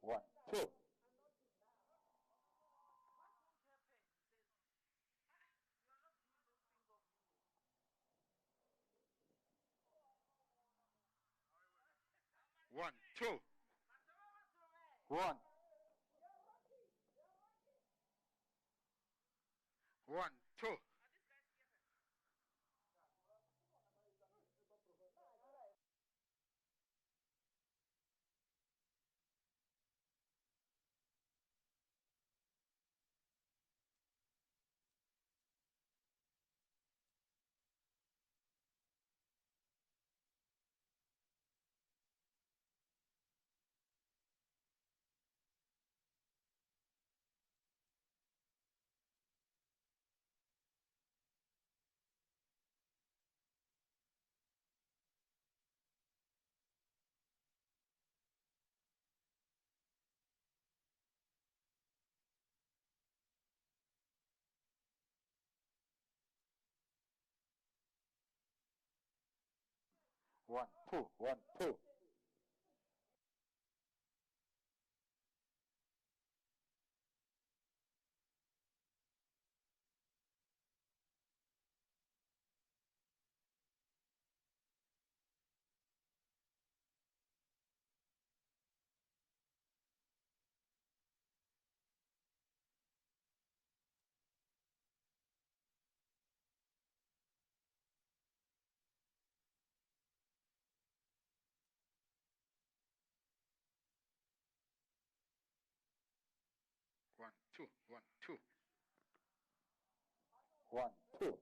1, 2. One, two. 1. 1, 2. One, two, 1, 2. 1, 2, 1, 2. 1, 2.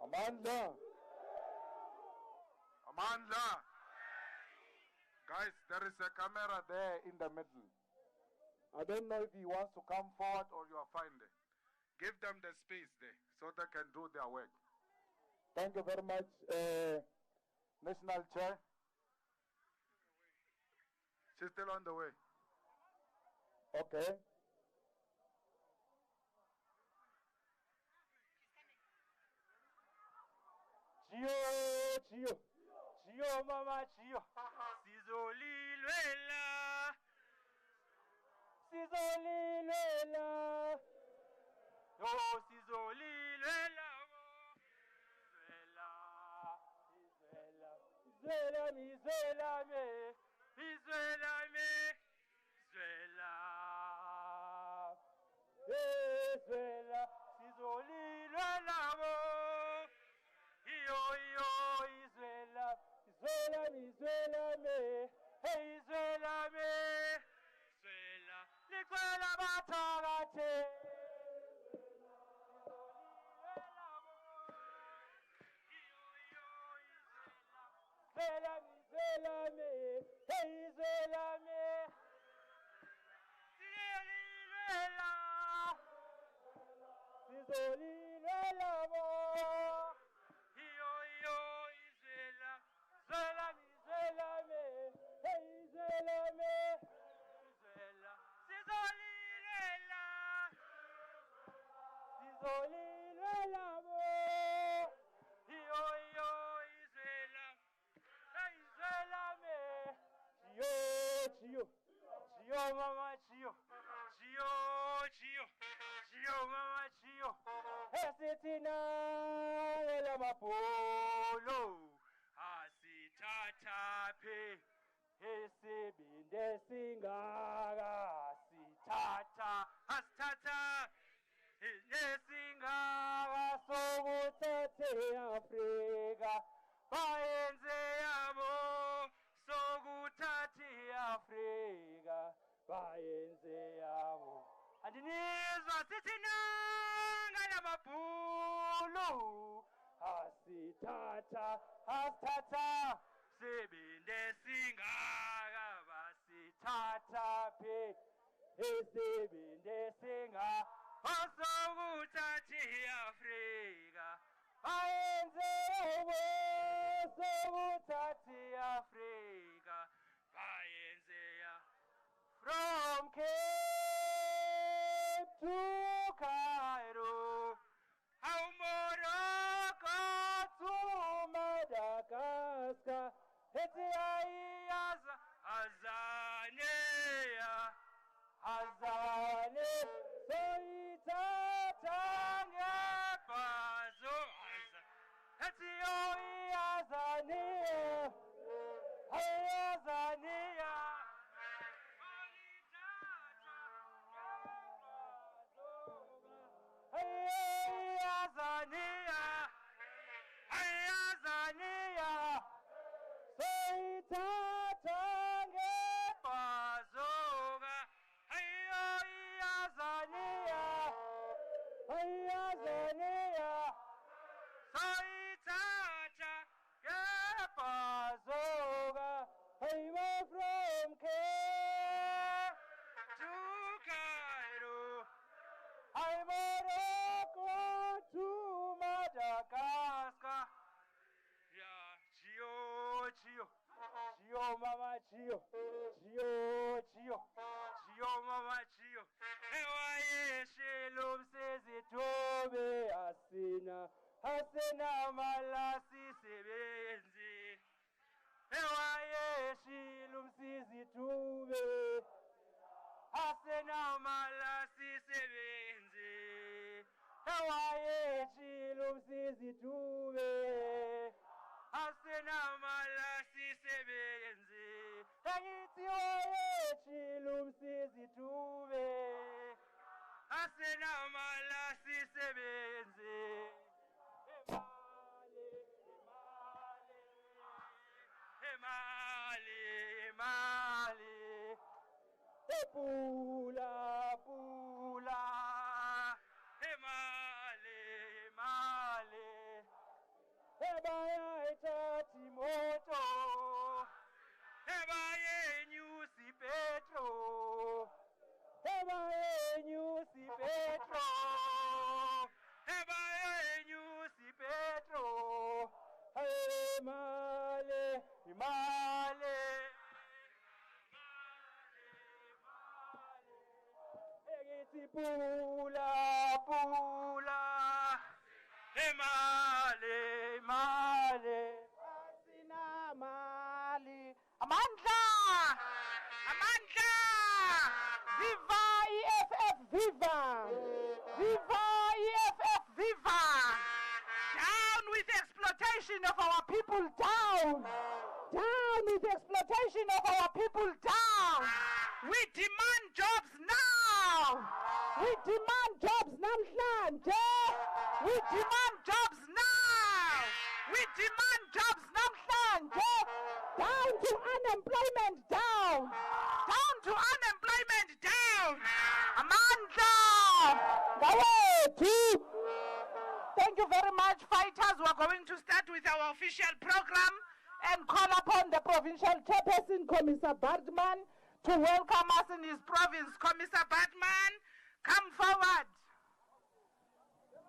Amandla. Amandla. Guys, there is a camera there in the middle. I don't know if he wants to come forward or you are fine there. Give them the space there so they can do their work. Thank you very much, National Chair. She's still on the way. Okay. Gio, mama, Gio. Sizolilwela. Yo, sizolilwela. Zwela me. Zwela, sizolilwela mo. Iyo, Zwela me. Hey, Zwela me. Zwela, likwela bathakathi. Zwela me. Hey, Zwela me. Sizolilwela mo. Iyo, Zwela me. Hey, Zwela me. Zwela, sizolilwela mo. Iyo, Zwela. Hey, Zwela me. Gio, mama, Gio, mama, Gio. Esitina ela mapolo, asithatha esibinde singaka, asithatha esingaka sokuthathe Afrika, bayenze yabo sokuthathe Afrika, bayenze yabo. Andinizwa sithina ngala mabhulu, asithatha sibinde singaka, basithatha esibinde singaka sokuthathe Afrika, bayenze yabo sokuthathe Afrika, bayenze yabo. From Cape to Cairo, how Morocco to Madagascar, Azane, Soitata ngebazo, Azania. From Cape to Cairo, I'm Morocco to Madagascar. Yeah, Gio, mama, Gio, mama, Gio. Ewaye shelom sezitobe asina malasi sebenzi. Ewaye shelom sezitobe asina malasi sebenzi. Ewaye shelom sezitobe asina malasi sebenzi. Angithi waye shelom sezitobe asina malasi sebenzi. Emali, pula, emali, ebaya ethathi moto, ebaye nyusi petro, ebaye nyusi petro. pula, pula. Mali, mali. Asina mali. Amandla! Amandla! Viva EFF, viva! Viva EFF, viva! Down with the exploitation of our people, down! Down with the exploitation of our people, down! We demand jobs now! We demand jobs namhlanje! We demand jobs now! We demand jobs namhlanje! Down to unemployment, down! Down to unemployment, down! Amandla! Thank you very much, fighters. We're going to start with our official program and call upon the provincial chairperson, Commissar Badman, to welcome us in his province. Commissar Badman, come forward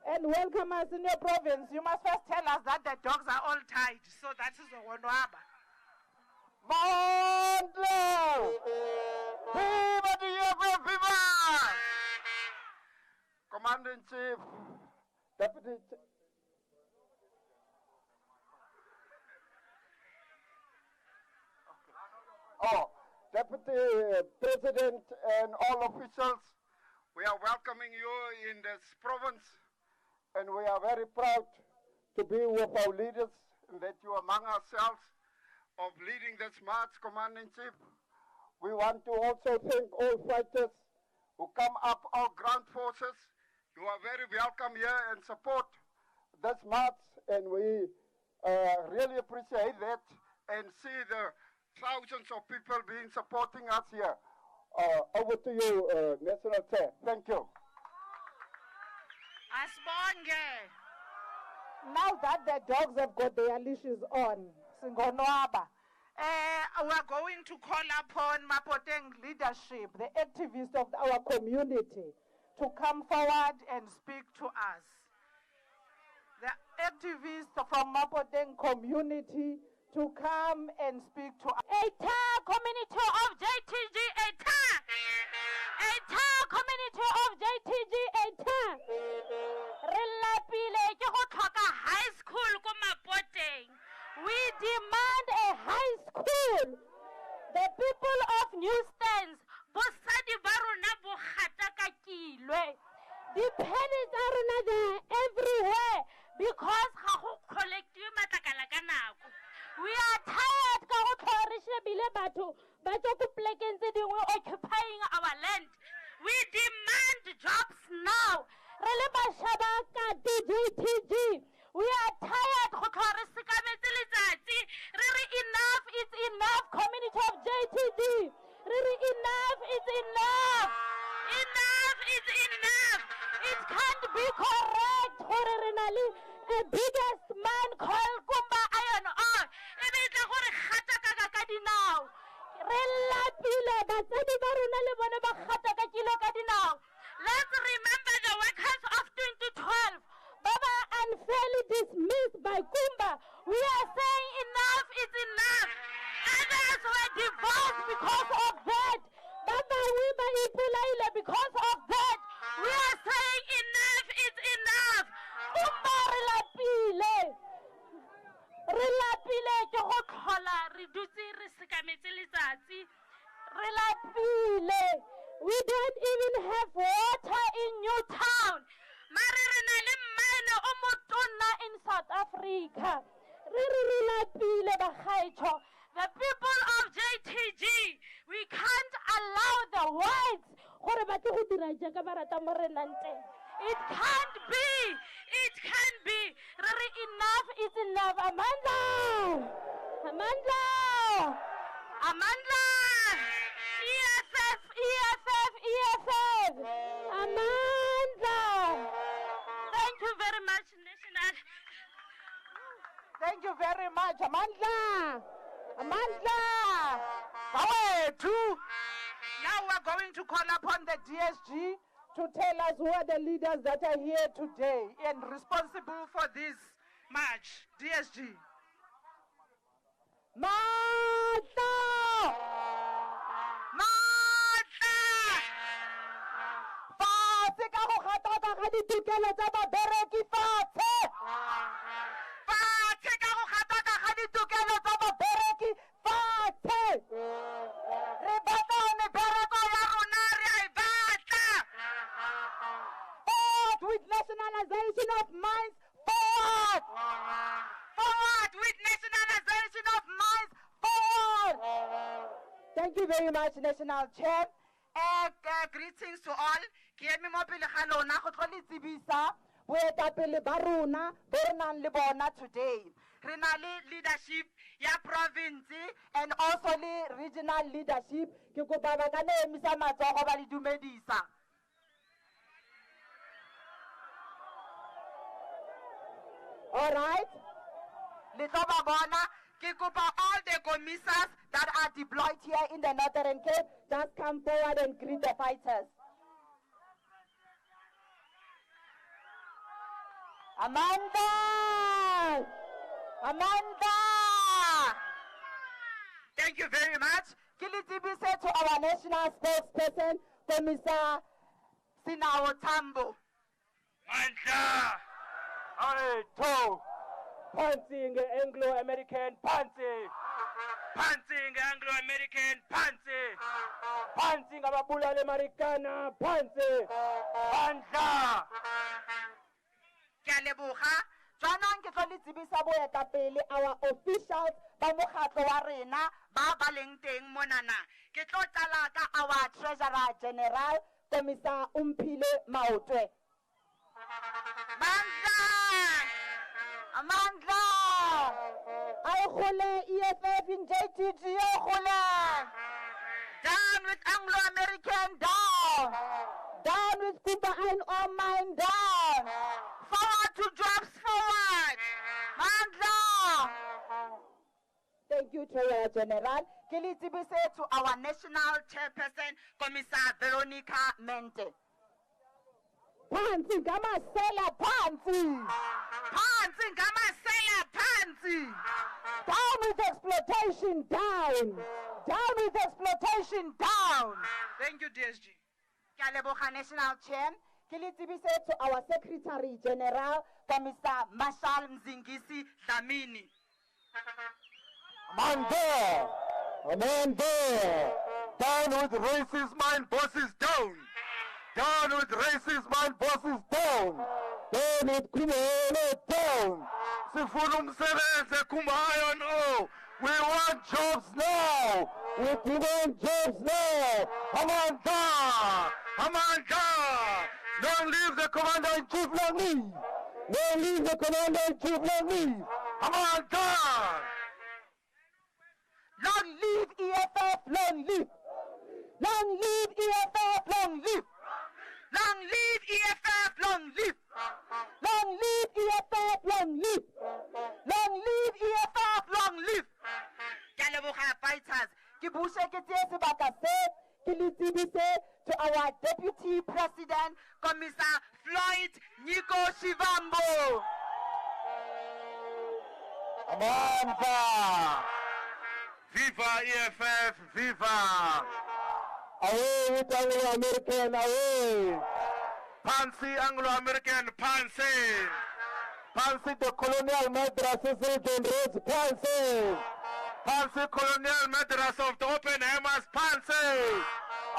and welcome us in your province. You must first tell us that the dogs are all tied, so that is the Wonwaba. Mandla! Viva the EFF, viva! Commander-in-Chief, Deputy... Deputy President and all officials, we are welcoming you in this province, and we are very proud to be with our leaders and that you are among ourselves of leading this march, Commander-in-Chief. We want to also thank all fighters who come up, our ground forces. You are very welcome here and support this march, and we really appreciate that and see the thousands of people being supporting us here. Over to you, National Chair. Thank you. Asbonge. Now that the dogs have got their leashes on, Singonwaba, we're going to call upon Mapoteng leadership, the activists of our community, to come forward and speak to us. The activists from Mapoteng community to come and speak to us. ETA community of JTG, ETA! ETA community of JTG, ETA! Relapile ke go tlhoka high school ko Mapoteng. We demand a high school. The people of New Stands, bosadi ba rona bo gatakakilwe. Di-penny tsa rona they're everywhere because ga go collectiwe matlakala ka nako. We are tired ka go tlhorisha bile batho ba tswa go plekeng tse dingwe occupying our land. We demand jobs now. Re le bašwa ba Kathu JTG. We are tired go tlhorisa ka metsi letsatsi. Re re enough is enough, community of JTG. Re re enough is enough. Enough is enough. It can't be correct gore re na le a biggest man called Kumba Iron Ore. Ebe tla gore gata ka dinao. Re lapile batsadi ba rona le bone ba gata ka kilo ka dinao. Let's remember the workers of 2012. Baba unfairly dismissed by Kumba. We are saying enough is enough. Others were divorced because of that. Baba we ba ipolaile because of that. We are saying enough is enough. Kumba re lapile. Re lapile ke go tlhola re dutse re sekametse letsatsi. Re lapile. We don't even have water in Newtown. Mare re na le mmane o motona in South Africa. Re lapile bagaetsho. The people of JTG, we can't allow the whites gore ba tle go dira jaaka ba rata mo re nang teng. It can't be. It can't be. Re re enough is enough. Amandla. Amandla. Amandla. EFF, EFF, EFF. Amandla. Thank you very much, National. Thank you very much, Amandla. Amandla. Now we're going to call upon the DSG to tell us who are the leaders that are here today and responsible for this march. DSG. Mata! Mata! Fatshe ka go gataka ga ditokelo tsa babereki fatshe. Fatshe ka go gataka ga ditokelo tsa babereki fatshe. Re batla mebereko ya rona re a e batla. Forward with nationalization of mines. Forward. Forward with nationalization of mines. Forward. Thank you very much, National Chair. Greetings to all. Ke eme mo pele ga lona go tlo le tsebisa boetapele ba rona bo re nang le bona today. Re na le leadership ya province and also le regional leadership. Ke kopa ba ka le emisa matsogo ba le dumedisa. All right. Le tlo ba bona. Ke kopa all the commissars that are deployed here in the Northern Cape just come forward and greet the fighters. Amanda! Amanda! Thank you very much. Kilitibi said to our national spokesperson, Commissar Sinawo Tambo. Amanda! All right, Pantsing Anglo-American Pantsy. Pantsing Anglo-American Pantsy. Pantsing Ababula Americana Pantsy. Pantsa. Kaleboga. Jwanong ke tlo le tsebisa boetapele our officials ba mokgatlo wa rena ba ba leng teng monana. Ke tlo tala ka our treasurer general Commissar Umphile Maotwe. Amandla! I khole EFF in JTG khole. Down with Anglo-American down. Down with Cooper and all mine down. Forward to jobs forward. Mandla! Thank you, Treasurer General. Kilitibise to our national chairperson, Commissar Veronica Mente. Pansi gama sela pansi. Pansi gama sela pansi. Down with exploitation down. Down with exploitation down. Thank you, DSG. Kaleboga National Chair. Kilitibise to our Secretary General, Commissar Marshal Mzingisi Dlamini. Amanda! Amanda! Down with racist mind bosses down! Down with racist mind bosses down! Down with criminal down! Sifuna umsebenzi kumhayo no! We want jobs now! We demand jobs now! Amanda! Amanda! Don't leave the commander-in-chief, long leave! Don't leave the commander-in-chief, long leave! Amanda! Long live EFF, long live! Long live EFF, long live! Long live EFF, long live! Long live EFF, long live! Long live EFF, long live! Kaleboga fighters, ke bushe ke tse sebaka se ke le tsebise to our Deputy President, Commissar Floyd Nico Shivambo. Amanda! Viva EFF, viva! Away with Anglo-American, away! Pansy Anglo-American, Pansy! Pansy the colonial madrasas region roads, Pansy! Pansy colonial madras of the open hammers, Pansy!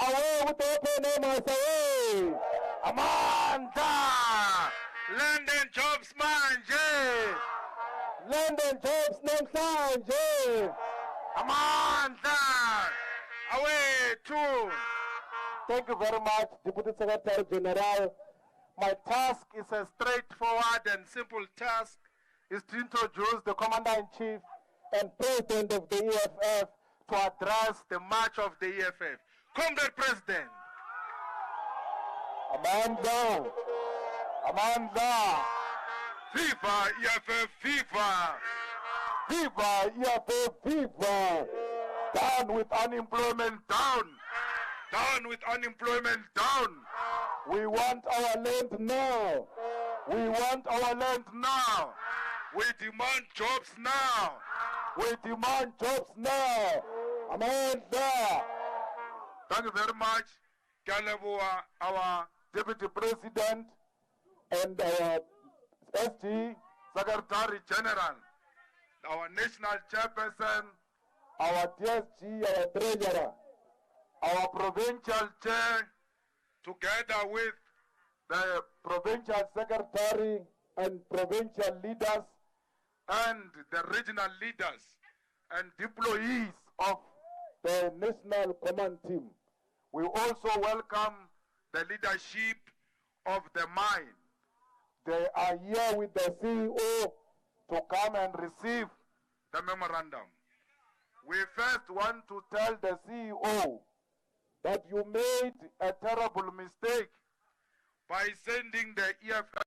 Away with the open hammers, away! Amanda! Land and jobs, man, Jay! Land and jobs, man, Jay! Amanda! Away, two! Thank you very much, Deputy Secretary General. My task is a straightforward and simple task, is to introduce the Commander-in-Chief and President of the EFF to address the march of the EFF. Comrade President. Amanda. Amanda. Viva EFF, viva. Viva EFF, viva. Down with unemployment, down. Down with unemployment, down. We want our land now. We want our land now. We demand jobs now. We demand jobs now. Amanda. Thank you very much. Our Deputy President, and our SG Secretary General, our National Chairperson, our TSG, our Treasurer, our Provincial Chair, together with the Provincial Secretary and Provincial leaders and the regional leaders and deployees of the National Command Team. We also welcome the leadership of the mine. They are here with the CEO to come and receive the memorandum. We first want to tell the CEO that you made a terrible mistake by sending the EFF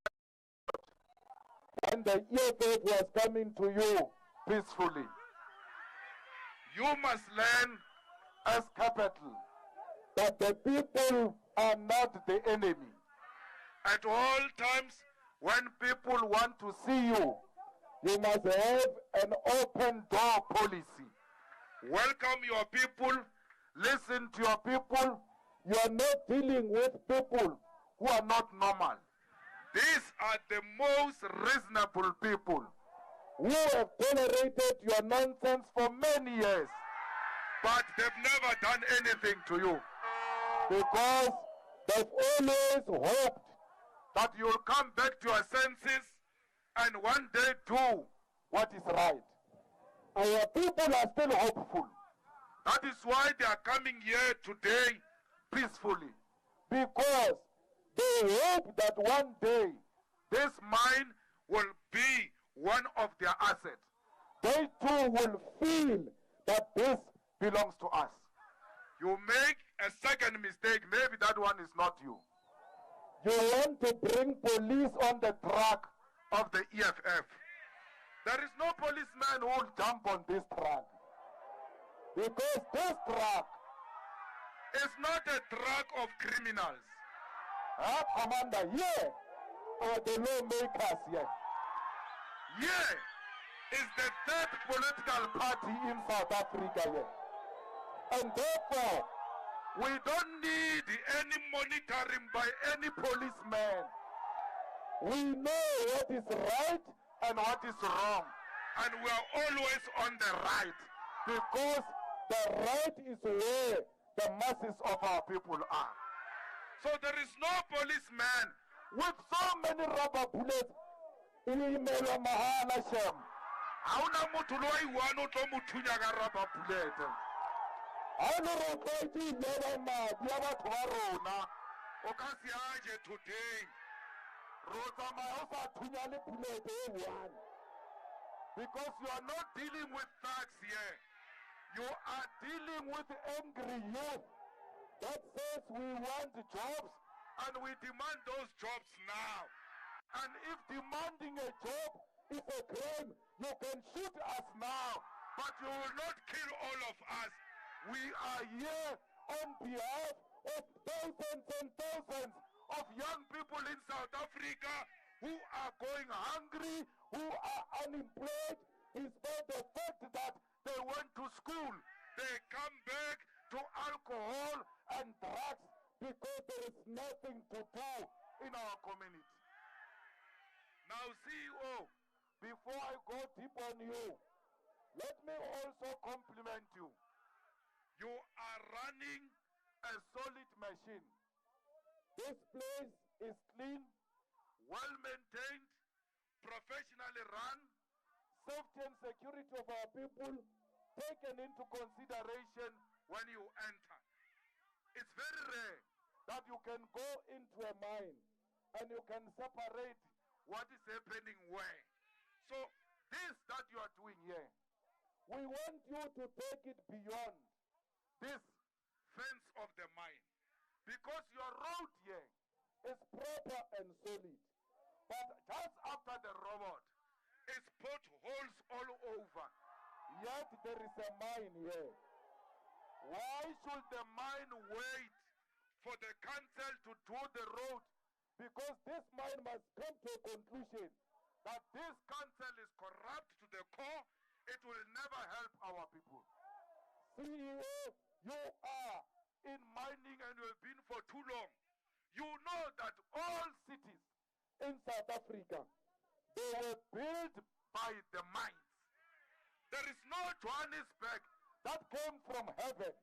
when the EFF was coming to you peacefully. You must learn as capital that the people are not the enemy. At all times, when people want to see you, you must have an open door policy. Welcome your people, listen to your people. You are not dealing with people who are not normal. These are the most reasonable people who have tolerated your nonsense for many years, but they've never done anything to you because they've always hoped that you'll come back to your senses and one day do what is right. Our people are still hopeful. That is why they are coming here today peacefully, because they hope that one day this mine will be one of their assets. They too will feel that this belongs to us. You make a second mistake, maybe that one is not you. You want to bring police on the track of the EFF. There is no policeman who will jump on this track, because this track is not a track of criminals. Commander, here are the lawmakers here. Here is the third political party in South Africa here. And therefore, we don't need any monitoring by any policeman. We know what is right and what is wrong. And we are always on the right, because the right is where the masses of our people are. So there is no policeman with so many rubber bullets. Uimela mahala shem. Hauna mutu loi wano to mutunya ga rubber bullet. Ano rokoiti leva ma diaba twarona. Okasi aje today. Rota ma osa tunya le bullet one. Because you are not dealing with thugs here. You are dealing with angry youth that says we want jobs and we demand those jobs now. And if demanding a job is a crime, you can shoot us now, but you will not kill all of us. We are here on behalf of thousands and thousands of young people in South Africa who are going hungry, who are unemployed, despite the fact that they went to school. They come back to alcohol and drugs because there is nothing to do in our community. Now, CEO, before I go deep on you, let me also compliment you. You are running a solid machine. This place is clean, well maintained, professionally run. Safety and security of our people taken into consideration when you enter. It's very rare that you can go into a mine and you can separate what is happening where. So this that you are doing here, we want you to take it beyond this fence of the mine, because your road here is proper and solid. But just after the robot, it's potholes all over. Yet there is a mine here. Why should the mine wait for the council to do the road? Because this mine must come to a conclusion that this council is corrupt to the core. It will never help our people. CEO, you are in mining and you have been for too long. You know that all cities in South Africa, they were built by the mines. There is no Johannesburg that came from heaven.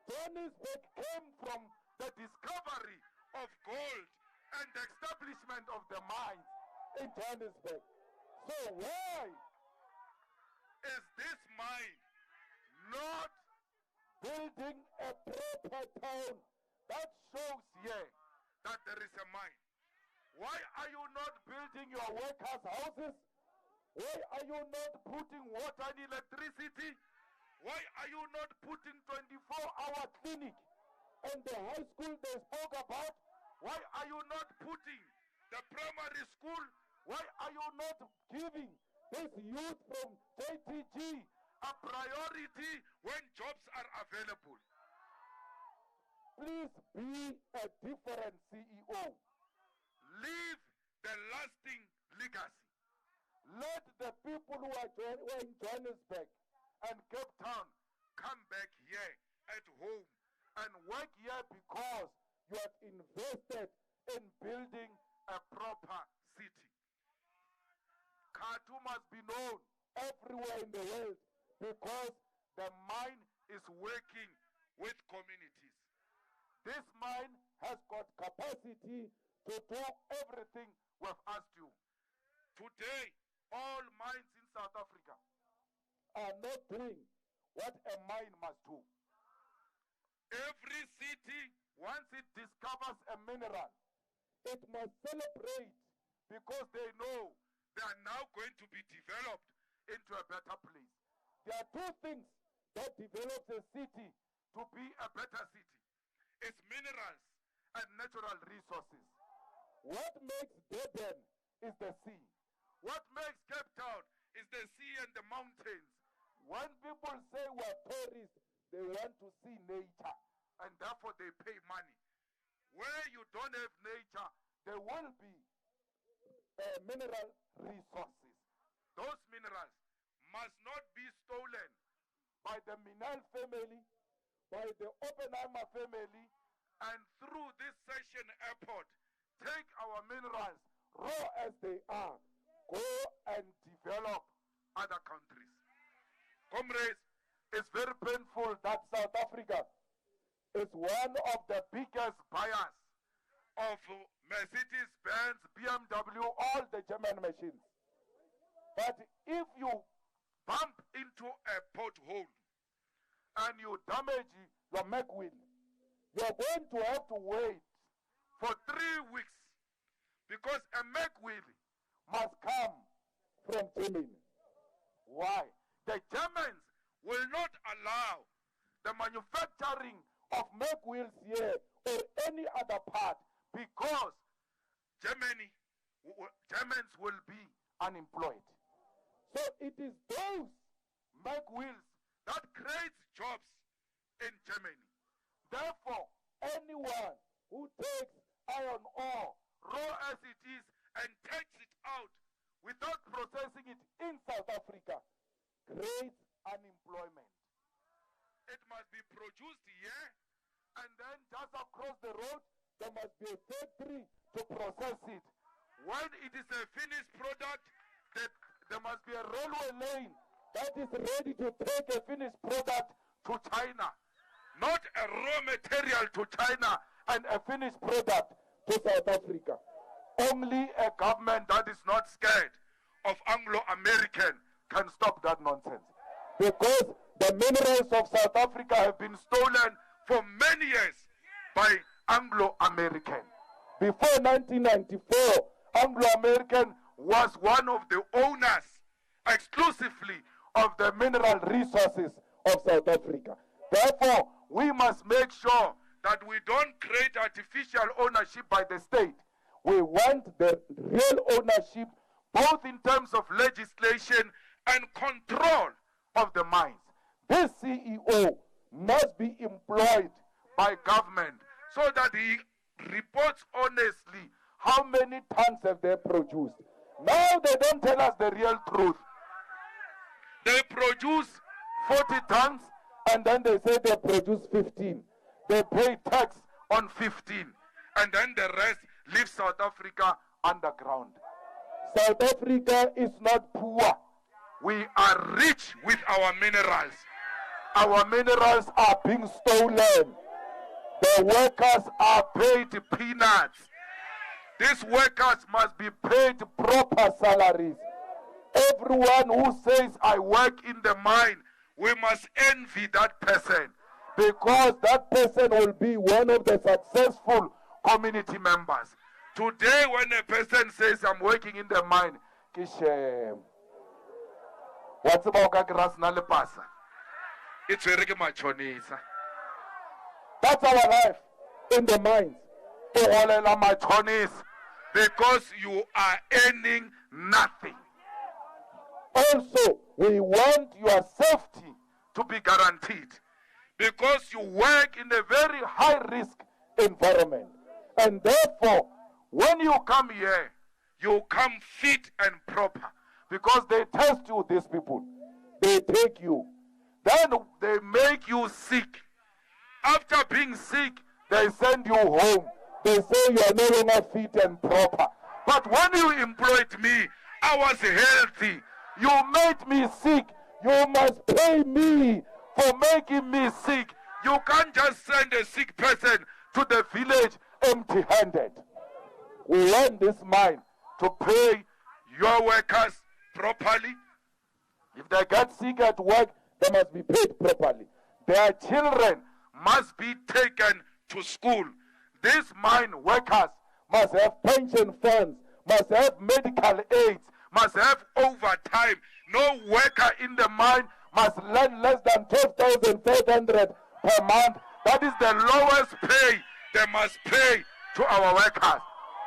Johannesburg came from the discovery of gold and the establishment of the mines in Johannesburg. So why is this mine not building a proper town that shows here that there is a mine? Why are you not building your workers' houses? Why are you not putting water and electricity? Why are you not putting 24-hour clinic and the high school they spoke about? Why are you not putting the primary school? Why are you not giving this youth from JTG a priority when jobs are available? Please be a different CEO. Leave the lasting legacy. Let the people who are in Johannesburg and Cape Town come back here at home and work here because you have invested in building a proper city. Kathu must be known everywhere in the world because the mine is working with communities. This mine has got capacity to do everything we've asked you. Today, all mines in South Africa are not doing what a mine must do. Every city, once it discovers a mineral, it must celebrate because they know they are now going to be developed into a better place. There are two things that develops a city to be a better city. It's minerals and natural resources. What makes Durban is the sea. What makes Cape Town is the sea and the mountains. When people say we're tourists, they want to see nature, and therefore they pay money. Where you don't have nature, there will be mineral resources. Those minerals must not be stolen by the Minel family, by the Oppenheimer family, and through this Session Airport, take our minerals raw as they are, go and develop other countries. Comrades, it's very painful that South Africa is one of the biggest buyers of Mercedes-Benz, BMW, all the German machines. But if you bump into a pothole and you damage your Mac wheel, you're going to have to wait for 3 weeks because a Mac wheel must come from Germany. Why? The Germans will not allow the manufacturing of Mac wheels here or any other part because Germans will be unemployed. So it is those Mac wheels that creates jobs in Germany. Therefore, anyone who takes iron ore raw as it is and takes it out without processing it in South Africa creates unemployment. It must be produced here, and then just across the road, there must be a factory to process it. When it is a finished product, there must be a railway lane that is ready to take a finished product to China. Not a raw material to China and a finished product to South Africa. Only a government that is not scared of Anglo-American can stop that nonsense. Because the minerals of South Africa have been stolen for many years by Anglo-American. Before 1994, Anglo-American was one of the owners exclusively of the mineral resources of South Africa. Therefore, we must make sure that we don't create artificial ownership by the state. We want the real ownership, both in terms of legislation and control of the mines. This CEO must be employed by government so that he reports honestly how many tons have they produced. Now they don't tell us the real truth. They produce 40 tons and then they say they produce 15. They pay tax on 15. and then the rest leave South Africa underground. South Africa is not poor. We are rich with our minerals. Our minerals are being stolen. The workers are paid peanuts. These workers must be paid Proper salaries. Everyone who says, I work in the mine, we must envy that person, because that person will be one of the successful community members. Today, when a person says, I'm working in the mine, what's about grass na le pasa? It's very machonisa. That's our life in the mines. Because you are earning nothing. Also, we want your safety to be guaranteed, because you work in a very high-risk environment. And therefore, when you come here, you come fit and proper, because they test you, these people. They take you. Then they make you sick. After being sick, they send you home. They say you are no longer fit and proper. But when you employed me, I was healthy. You made me sick. You must pay me for making me sick. You can't just send a sick person to the village empty-handed. We want this mine to pay your workers properly. If they get sick at work, they must be paid properly. Their children must be taken to school. These mine workers must have pension funds, must have medical aids, must have overtime. No worker in the mine must earn less than 12,500 per month. That is the lowest pay they must pay to our workers.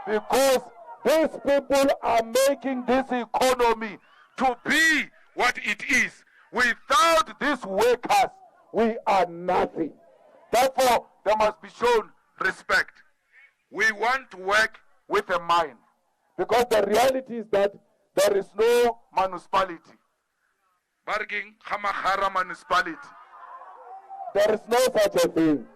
Because these people are making this economy to be what it is. Without these workers, we are nothing. Therefore, they must be shown respect. We want to work with a mine. Because the reality is that there is no municipality. Barging Hamahara municipality. There is no such a thing.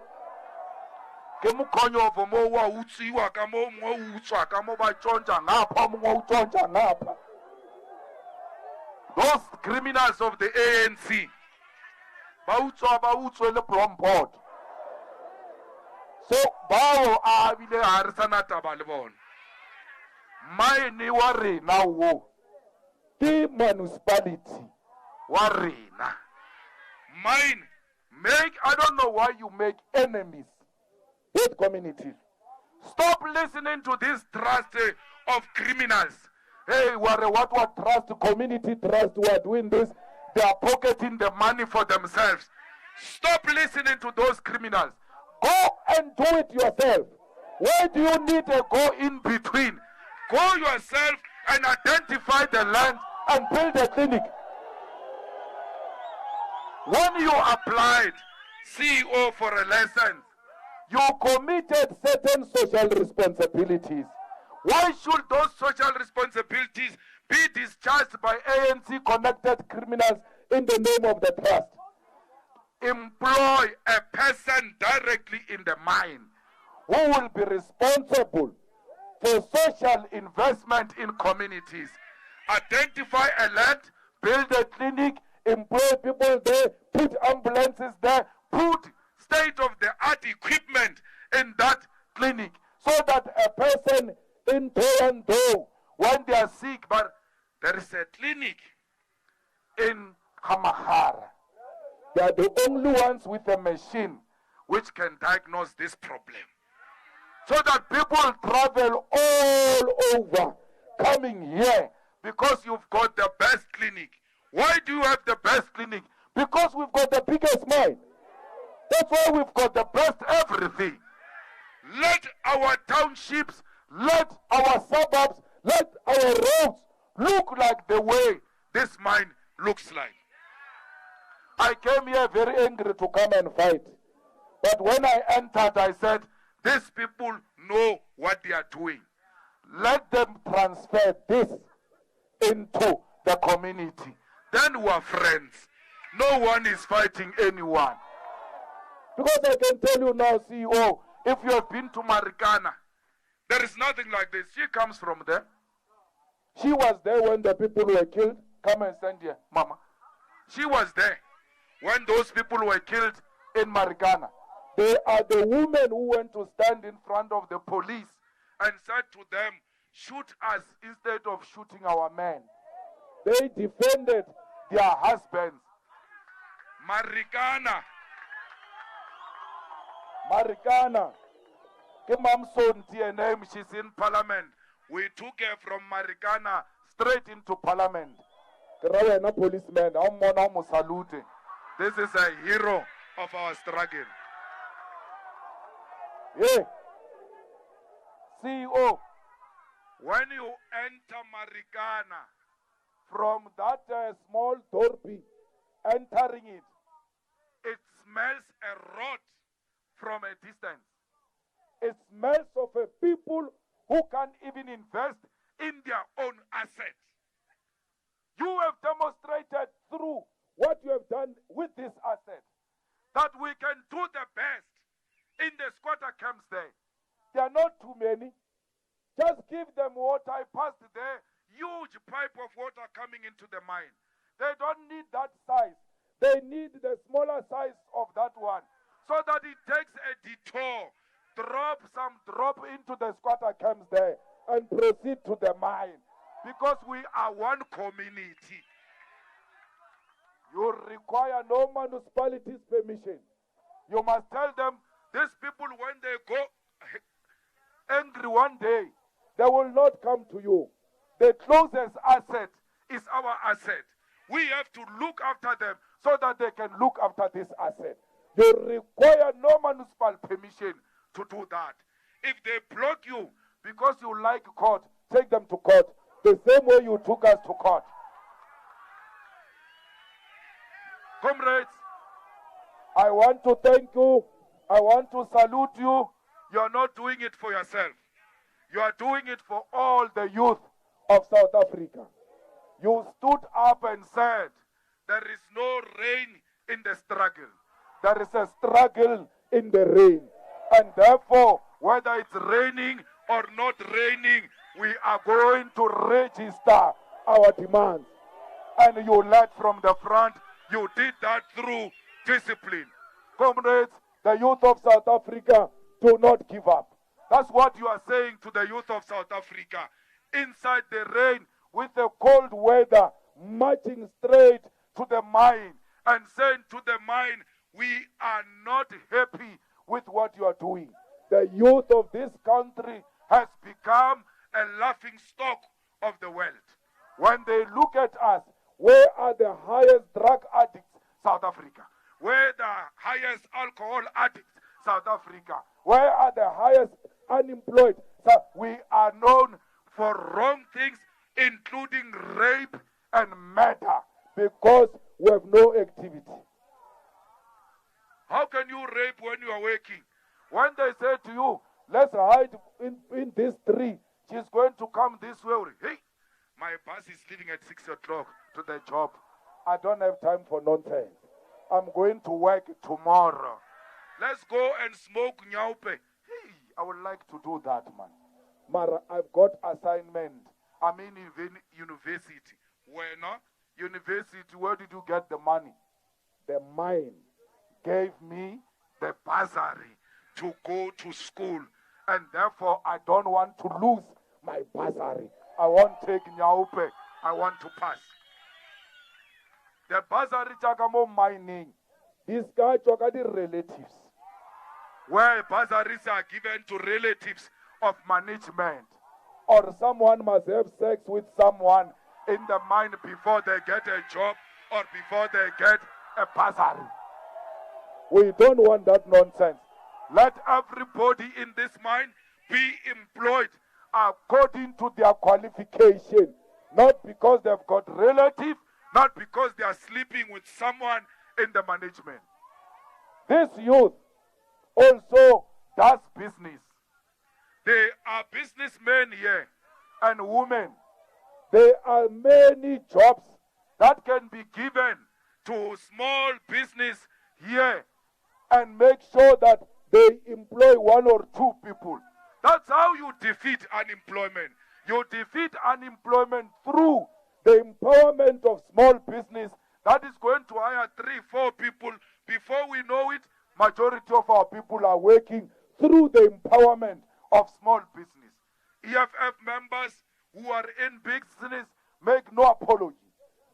Those criminals of the ANC, so bao abile harisana taba le bona. Mine wa rena wo the municipality wa rena. Mine make, I don't know why you make enemies with communities. Stop listening to this trust of criminals. Hey, what trust, community trust, we are doing this. They are pocketing the money for themselves. Stop listening to those criminals. Go and do it yourself. Why do you need a go in between? Go yourself and identify the land and build a clinic. When you applied CEO for a license, you committed certain social responsibilities. Why should those social responsibilities be discharged by ANC-connected criminals in the name of the trust? Employ a person directly in the mine who will be responsible for social investment in communities. Identify a land, build a clinic, employ people there, put ambulances there, put state-of-the-art equipment in that clinic, so that a person in Toronto, when they are sick, but there is a clinic in Kamahara. They are the only ones with a machine which can diagnose this problem. So that people travel all over coming here because you've got the best clinic. Why do you have the best clinic? Because we've got the biggest mine. That's why we've got the best everything. Let our townships, let our suburbs, let our roads look like the way this mine looks like. I came here very angry to come and fight. But when I entered, I said, these people know what they are doing. Let them transfer this into the community. Then we are friends. No one is fighting anyone. Because I can tell you now, CEO, if you have been to Marikana, There is nothing like this. She comes from there. She was there when the people were killed. Come and stand here, Mama. She was there when those people were killed In Marikana. They are the women who went to stand in front of the police and said to them, shoot us instead of shooting our men. They defended their husbands. Marikana. Her name, she's in Parliament. We took her from Marikana straight into Parliament. Policeman, this is a hero of our struggle. Yeah. CEO. When you enter Marikana, from that small dorpy, entering it, it smells a rot from a distance. It smells of a people who can't even invest in their own assets. You have demonstrated through what you have done with this asset that we can do the best in the squatter camps there. There are not too many. Just give them water. I passed there. Huge pipe of water coming into the mine. They don't need that size. They need the smaller size of that one. So that it takes a detour. Drop into the squatter camps there and proceed to the mine. Because we are one community. You require no municipality's permission. You must tell them, these people, when they go angry one day, they will not come to you. The closest asset is our asset. We have to look after them so that they can look after this asset. You require no municipal permission to do that. If they block you because you like court, take them to court. The same way you took us to court. Comrades, I want to thank you. I want to salute you. You are not doing it for yourself. You are doing it for all the youth of South Africa. You stood up and said, there is no rain in the struggle. There is a struggle in the rain. And therefore, whether it's raining or not raining, we are going to register our demands. And you led from the front. You did that through discipline. Comrades, the youth of South Africa, do not give up. That's what you are saying to the youth of South Africa. Inside the rain, with the cold weather, marching straight to the mine and saying to the mine, we are not happy with what you are doing. The youth of this country has become a laughing stock of the world. When they look at us, where are the highest drug addicts? South Africa. Where the highest alcohol addicts? South Africa. Where are the highest unemployed? So we are known for wrong things, including rape and murder, because we have no activity. How can you rape when you are working? When they say to you, let's hide in this tree, she's going to come this way. Hey, my bus is leaving at 6 o'clock to the job. I don't have time for nonsense. I'm going to work tomorrow. Let's go and smoke nyaupe. Hey, I would like to do that, man. Mara, I've got assignment. I'm in university. Where no? University, where did you get the money? The mine gave me the bursary to go to school. And therefore, I don't want to lose my bursary. I won't take nyaupe. I want to pass. The bursary chakamo mining. This guy chokadi relatives. Where bursaries are given to relatives of management. Or someone must have sex with someone in the mine before they get a job or before they get a bursary. We don't want that nonsense. Let everybody in this mine be employed according to their qualification. Not because they've got relatives, not because they are sleeping with someone in the management. This youth also does business. They are businessmen here and women. There are many jobs that can be given to small business here and make sure that they employ 1 or 2 people. That's how you defeat unemployment. You defeat unemployment through the empowerment of small business that is going to hire 3, 4 people. Before we know it, majority of our people are working through the empowerment of small business. EFF members who are in business, make no apology.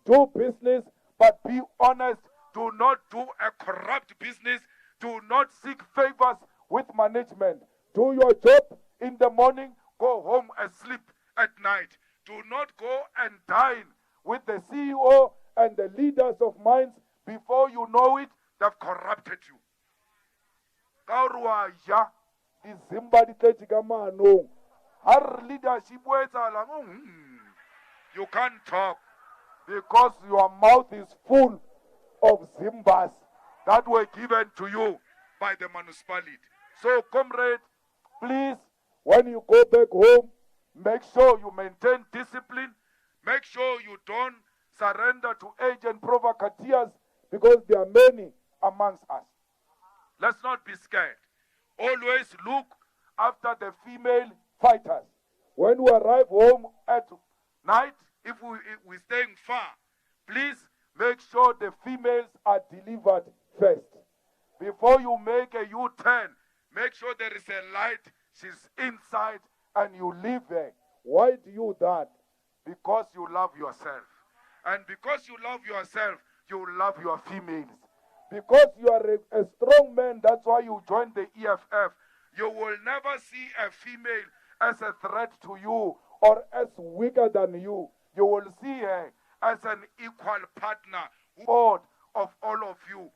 Do business, but be honest. Do not do a corrupt business. Do not seek favors with management. Do your job in the morning, go home and sleep at night. Do not go and dine with the CEO and the leaders of mines. Before you know it, they've corrupted you. Our leadership you can't talk because your mouth is full of Zimbas that were given to you by the municipality. So, comrade, please, when you go back home, make sure you maintain discipline. Make sure you don't surrender to agent provocateurs because there are many amongst us. Let's not be scared. Always look after the female fighters. When we arrive home at night, if we're staying far, please make sure the females are delivered first. Before you make a U-turn, make sure there is a light, she's inside, and you leave her. Why do you do that? Because you love yourself. And because you love yourself, you love your females. Because you are a strong man, that's why you joined the EFF. You will never see a female as a threat to you or as weaker than you. You will see her as an equal partner, board of all of you